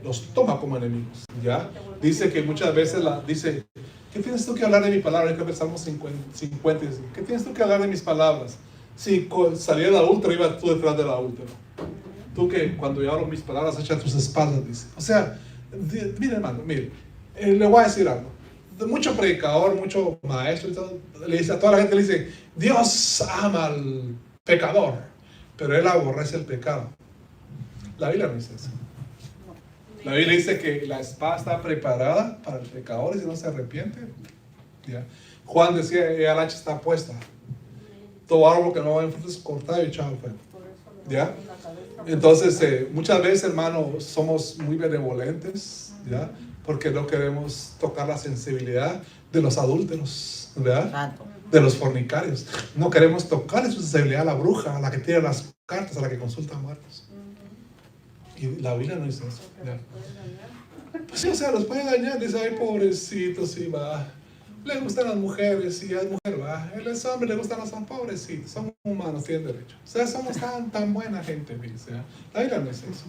Los toma como enemigos. ¿Ya? Dice que muchas veces dice, ¿qué tienes tú que hablar de mi palabra? Hay que ver Salmos 50 y dice, ¿qué tienes tú que hablar de mis palabras? Si salía el adúltero, ibas tú detrás del adúltero. Tú que cuando yo hablo mis palabras, echa tus espaldas, dice. O sea, mire hermano, mire, le voy a decir algo. Mucho predicador, mucho maestro, y todo, le dice a toda la gente, le dice, Dios ama al pecador, pero Él aborrece el pecado. La Biblia no dice eso. La Biblia dice que la espada está preparada para el pecador y si no se arrepiente. ¿Ya? Juan decía, el hacha está puesta. Todo árbol que no va en fruto es cortado y echado al fuego. ¿Ya? Entonces, muchas veces, hermano, somos muy benevolentes, ¿ya? Porque no queremos tocar la sensibilidad de los adúlteros, ¿verdad? De los fornicarios. No queremos tocar su sensibilidad a la bruja, a la que tiene las cartas, a la que consulta a muertos. Y la Biblia no dice eso. ¿Ya? Pues sí, o sea, los puede dañar. Dice, ay, pobrecito, sí, va. Le gustan las mujeres, sí, es mujer, va. Él es hombre, le gustan los hombres, pobrecitos. Son humanos, tienen derecho. O sea, somos tan buena gente, dice. La Biblia no dice eso.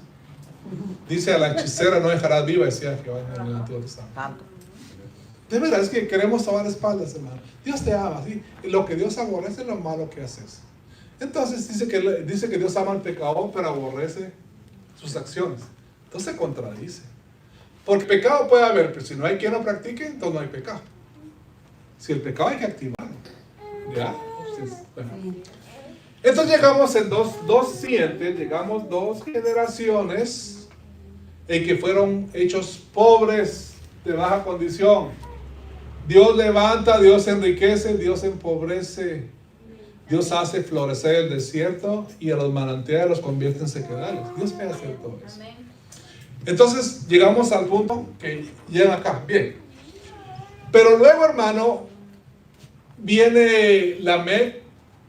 Dice, a la hechicera no dejarás viva, decía Jehová en el Antiguo Testamento. De verdad, es que queremos tomar espaldas, hermano. Dios te ama, ¿sí? Y lo que Dios aborrece es lo malo que haces. Entonces dice que Dios ama al pecador, pero aborrece sus acciones. Entonces se contradice. Porque pecado puede haber, pero si no hay quien lo practique, entonces no hay pecado. Si el pecado hay que activarlo. ¿Ya? Entonces llegamos en dos siguientes, llegamos 2 generaciones en que fueron hechos pobres, de baja condición. Dios levanta, Dios enriquece, Dios empobrece. Dios hace florecer el desierto y a los manantiales los convierte en sequedales. Dios puede hacer todo eso. Entonces llegamos al punto que llega acá. Bien. Pero luego, hermano, viene Lamec,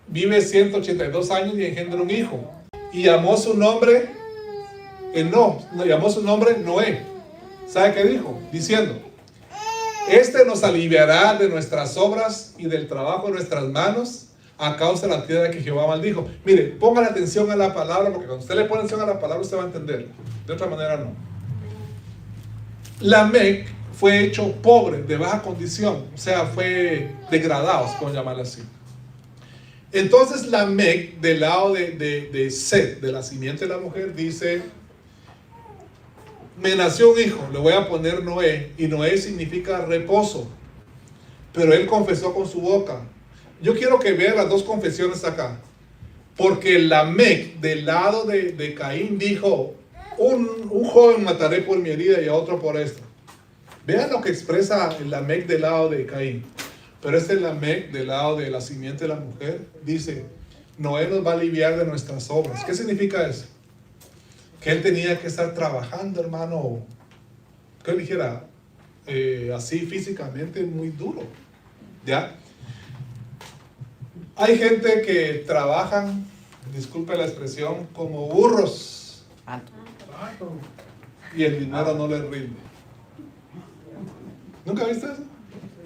vive 182 años y engendra un hijo. Y llamó su nombre llamó su nombre Noé. ¿Sabe qué dijo? Diciendo, este nos aliviará de nuestras obras y del trabajo de nuestras manos a causa de la tierra que Jehová maldijo. Mire, pongan atención a la palabra, porque cuando usted le pone atención a la palabra, usted va a entender. De otra manera, no. Lamec fue hecho pobre, de baja condición, o sea, fue degradado, como llamarlo así. Entonces Lamec, del lado de Set, de la simiente de la mujer, dice, me nació un hijo, le voy a poner Noé, y Noé significa reposo, pero él confesó con su boca. Yo quiero que vean las dos confesiones acá, porque Lamec, del lado de Caín, dijo, un joven mataré por mi herida y a otro por esto. Vean lo que expresa el Lamec del lado de Caín. Pero este Lamec del lado de la simiente de la mujer dice, Noé nos va a aliviar de nuestras obras. ¿Qué significa eso? Que él tenía que estar trabajando, hermano, que él dijera, así físicamente muy duro. ¿Ya? Hay gente que trabajan, disculpe la expresión, como burros. Y el dinero no les rinde. ¿Nunca viste eso?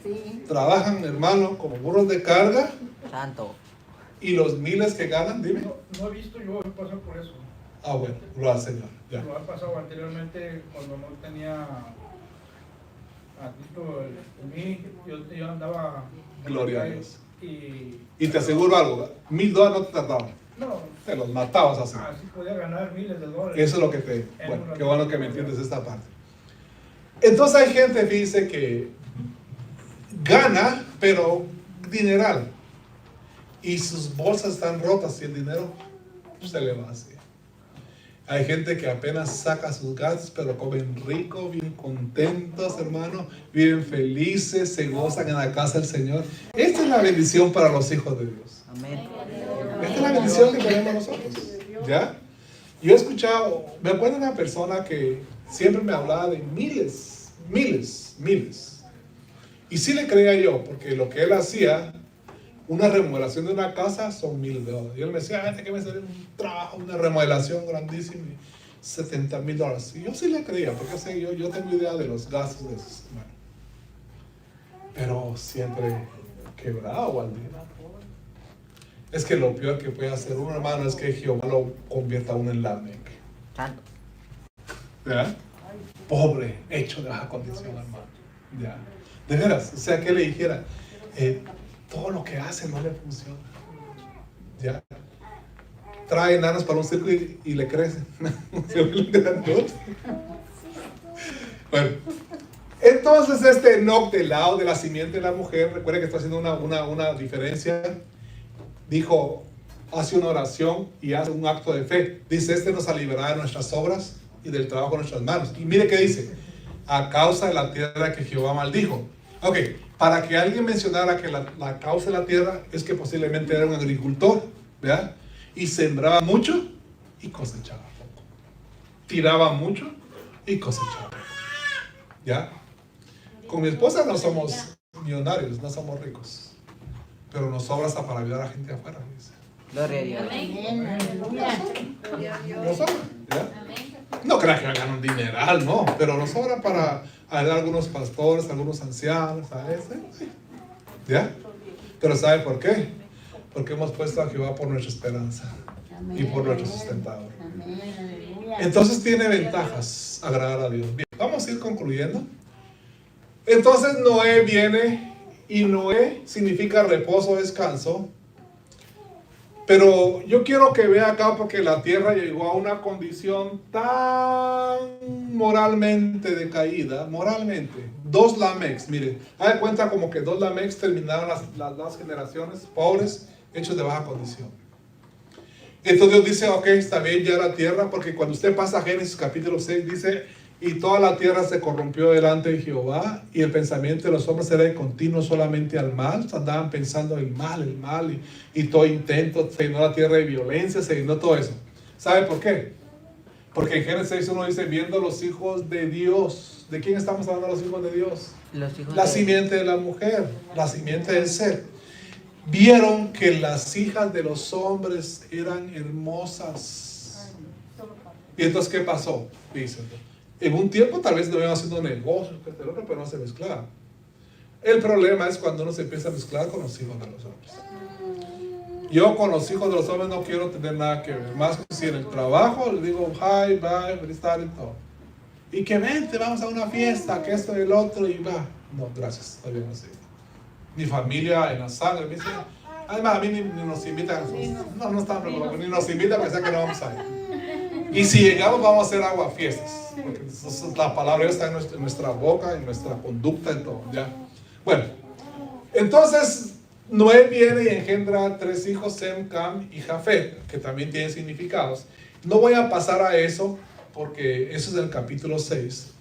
Sí. Trabajan, hermano, como burros de carga. Santo. Y los miles que ganan, dime. No he visto yo pasar por eso. Ah, bueno, lo hace Señor. Ya. Lo ha pasado anteriormente cuando no tenía a Cristo en mí. Yo andaba. Gloria a Dios. Y te aseguro algo, $1,000 no te tardaban. no, Te los matabas así. así podía ganar miles de dólares. Eso es lo que te... Bueno, qué bueno que me entiendes esta parte. Entonces hay gente, dice, que gana, pero dineral. Y sus bolsas están rotas y el dinero se le va así. Hay gente que apenas saca sus gastos, pero comen rico, bien contentos, hermano, viven felices, se gozan en la casa del Señor. Esta es la bendición para los hijos de Dios. Amén. Esta es la bendición que tenemos nosotros. ¿Ya? Yo he escuchado, me acuerdo de una persona que siempre me hablaba de miles. Y sí le creía yo, porque lo que él hacía, una remodelación de una casa son $1,000. Y él me decía, que me sale un trabajo, una remodelación grandísima, $70,000. Y yo sí le creía, porque sé, yo tengo idea de los gastos de esos hermanos. Pero siempre quebrado al día. Es que lo peor que puede hacer un hermano es que Jehová lo convierta a uno en Lamec. Santo. ¿Ya? Pobre, hecho de baja condición, hermano. ¿Ya? De veras, o sea, que le dijera, todo lo que hace no le funciona. ¿Ya? Trae enanos para un círculo y le crecen. Bueno, entonces este Enoc del lado de la simiente de la mujer, recuerden que está haciendo una diferencia. Dijo, hace una oración y hace un acto de fe. Dice, nos liberará de nuestras obras y del trabajo de nuestras manos. Y mire qué dice, a causa de la tierra que Jehová maldijo. Ok, para que alguien mencionara que la causa de la tierra es que posiblemente era un agricultor, ¿verdad? Y sembraba mucho y cosechaba poco. Tiraba mucho y cosechaba poco. ¿Ya? Con mi esposa no somos millonarios, no somos ricos. Pero nos sobra hasta para ayudar a la gente afuera, dice. Gloria a Dios. Nos sobra, ¿ya? No crean que hagan un dineral, no, pero nos sobra para ayudar a algunos pastores, a algunos ancianos, a ese, ¿ya? Pero ¿sabe por qué? Porque hemos puesto a Jehová por nuestra esperanza y por nuestro sustentador. Entonces tiene ventajas agradar a Dios. Bien, vamos a ir concluyendo. Entonces Noé viene. Y Noé significa reposo, descanso. Pero yo quiero que vea acá porque la tierra llegó a una condición tan moralmente decaída. Moralmente. 2 Lamecs, miren. Haga cuenta como que 2 Lamecs terminaron las generaciones pobres, hechos de baja condición. Entonces Dios dice, ok, está bien ya la tierra, porque cuando usted pasa a Génesis capítulo 6, dice... Y toda la tierra se corrompió delante de Jehová, y el pensamiento de los hombres era de continuo solamente al mal. Andaban pensando el mal, y todo intento, se llenó la tierra de violencia, se llenó todo eso. ¿Sabe por qué? Porque en Génesis 6:1 dice, viendo los hijos de Dios. ¿De quién estamos hablando los hijos de Dios? La simiente de la mujer, la simiente del ser. Vieron que las hijas de los hombres eran hermosas. ¿Y entonces qué pasó? Dicen. En un tiempo tal vez no iban haciendo negocios, pero no se mezclaban. El problema es cuando uno se empieza a mezclar con los hijos de los hombres. Yo con los hijos de los hombres no quiero tener nada que ver. Más que si en el trabajo les digo hi, bye, feliz tarde y todo. Y que vente, vamos a una fiesta, que esto y el otro, y va. No, gracias, está bien así. Mi familia en la sangre me dice, además a mí ni nos invitan. No están preocupados, ni nos invitan, pensar que no vamos a ir. Y si llegamos vamos a hacer aguafiestas, porque la palabra está en nuestra boca, en nuestra conducta, en todo, ¿ya? Bueno, entonces Noé viene y engendra 3 hijos, Sem, Cam y Jafet, que también tienen significados. No voy a pasar a eso, porque eso es del capítulo 6,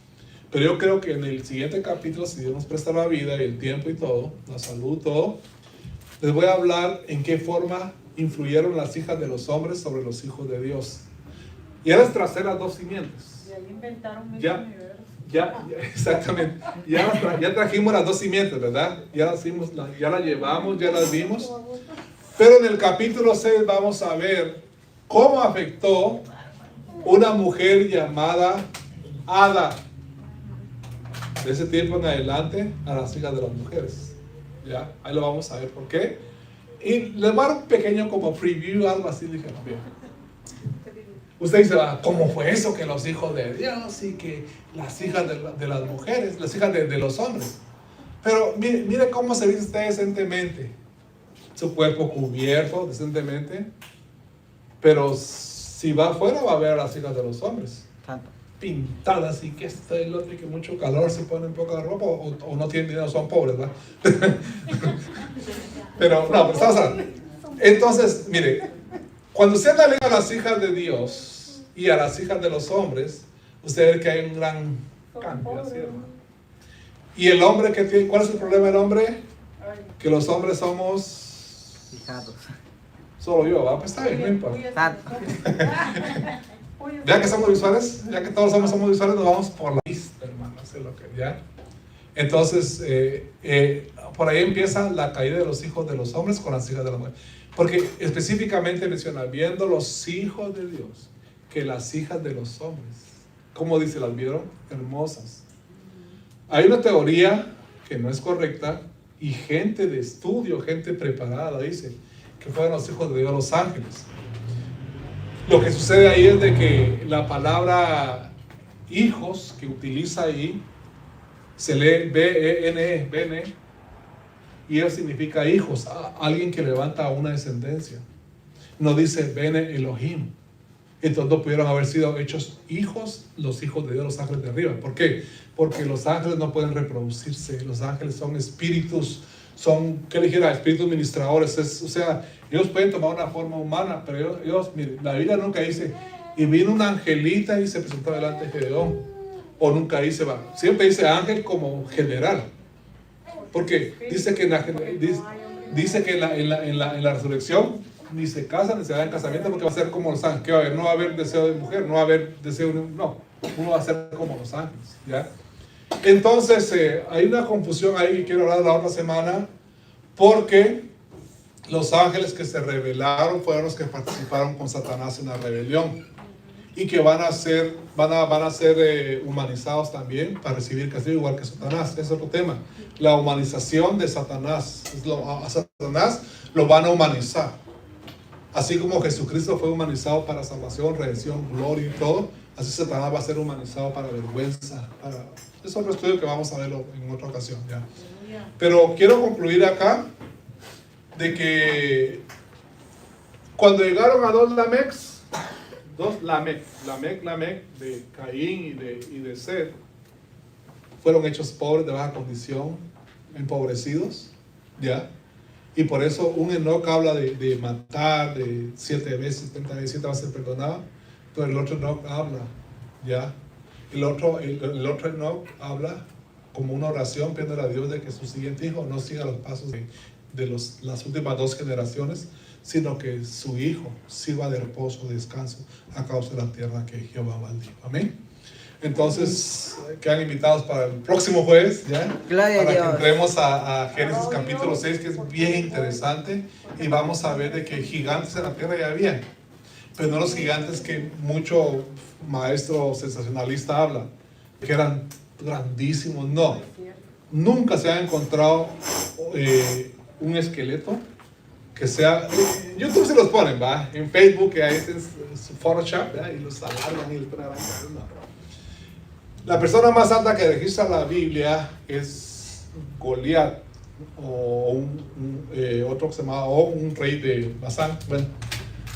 pero yo creo que en el siguiente capítulo, si Dios nos presta la vida y el tiempo y todo, la salud, todo, les voy a hablar en qué forma influyeron las hijas de los hombres sobre los hijos de Dios. Y ahora tracé las 2 simientes. Y ahí inventaron medio Ya, universo. exactamente. Ya trajimos las 2 simientes, ¿verdad? Ya la llevamos, ya las vimos. Pero en el capítulo 6 vamos a ver cómo afectó una mujer llamada Ada. De ese tiempo en adelante a las hijas de las mujeres. ¿Ya? Ahí lo vamos a ver por qué. Y les voy a dar un pequeño como preview, algo así. Dije, bien. Usted dice, ¿cómo fue eso que los hijos de Dios y que las hijas de las mujeres, las hijas de los hombres? Pero mire cómo se viste usted decentemente. Su cuerpo cubierto decentemente. Pero si va afuera va a ver a las hijas de los hombres. Santo. Pintadas y que esto y lo otro y que mucho calor, se ponen poca ropa o no tienen dinero, son pobres, ¿verdad? Pero no, estamos hablando. Entonces, mire. Cuando usted lee a las hijas de Dios y a las hijas de los hombres, usted ve que hay un gran cambio, ¿sí, hermano? Y el hombre que tiene, ¿cuál es el problema del hombre? Que los hombres somos Fijados. solo yo, ¿va? Pues está bien, no importa. Tanto. Ya que somos visuales, ya que todos somos visuales, nos vamos por la vista, hermano, eso es lo que ya. Entonces, por ahí empieza la caída de los hijos de los hombres con las hijas de las mujeres. Porque específicamente menciona, viendo los hijos de Dios, que las hijas de los hombres, ¿cómo dice? ¿Las vieron? Hermosas. Hay una teoría que no es correcta y gente de estudio, gente preparada, dice que fueron los hijos de Dios, los ángeles. Lo que sucede ahí es de que la palabra hijos que utiliza ahí se lee B-E-N-E, y eso significa hijos, alguien que levanta una descendencia. No dice Bene Elohim. Entonces no pudieron haber sido hechos hijos, los hijos de Dios, los ángeles de arriba. ¿Por qué? Porque los ángeles no pueden reproducirse. Los ángeles son espíritus, son, ¿qué le dijera? Espíritus ministradores. O sea, ellos pueden tomar una forma humana, pero ellos, mire, la Biblia nunca dice, y vino una angelita y se presentó delante de Gedeón. O nunca dice, va. Siempre dice ángel como general. Porque dice que en la resurrección ni se casan ni se dan en casamiento, porque va a ser como los ángeles. ¿Qué va a haber? No va a haber deseo de mujer, no va a haber deseo de... No, uno va a ser como los ángeles, ¿ya? Entonces, hay una confusión ahí que quiero hablar la otra semana, porque los ángeles que se rebelaron fueron los que participaron con Satanás en la rebelión, y que van a ser humanizados también para recibir castigo igual que Satanás. Ese es otro tema. La humanización de Satanás. A Satanás lo van a humanizar. Así como Jesucristo fue humanizado para salvación, redención, gloria y todo, así Satanás va a ser humanizado para vergüenza. Es otro estudio que vamos a verlo en otra ocasión, ¿ya? Pero quiero concluir acá de que cuando llegaron a dos Lamec de Caín y de Seth, fueron hechos pobres, de baja condición, empobrecidos, ¿ya? Y por eso un Enoc habla de matar, de 7 veces, 70 veces, 7 va a ser perdonado, pero el otro Enoc habla, ¿ya? El otro Enoc habla como una oración, pidiendo a Dios de que su siguiente hijo no siga los pasos de las últimas 2 generaciones, sino que su hijo sirva de reposo, de descanso a causa de la tierra que Jehová maldijo. Amén. Entonces, quedan invitados para el próximo jueves, ¿ya? Gloria para a Dios. que entremos a Génesis capítulo 6, que es bien interesante, y vamos a ver de que gigantes en la tierra ya había, pero no los gigantes que mucho maestro sensacionalista habla, que eran grandísimos. No, nunca se ha encontrado un esqueleto que sea, en YouTube se los ponen, ¿va? En Facebook, que ahí es su Photoshop, ¿va? Y los alargan y les ponen no. La persona más alta que registra la Biblia es Goliat, o otro que se llamaba, o un rey de Basán. Bueno,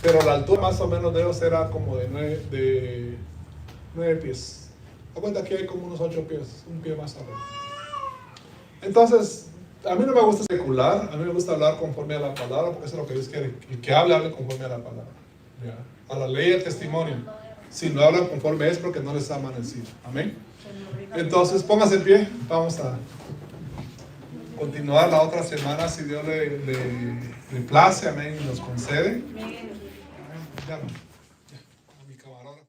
pero la altura más o menos de ellos era como de 9 pies. Da cuenta que hay como unos 8 pies, un pie más arriba. Entonces, a mí no me gusta especular, a mí me gusta hablar conforme a la palabra, porque eso es lo que Dios quiere, que hable conforme a la palabra, ¿ya? A la ley y al testimonio. Si no hablan conforme es porque no les aman en sí. Amén. Entonces, póngase en pie, vamos a continuar la otra semana, si Dios le place, amén, y nos concede. Ya no.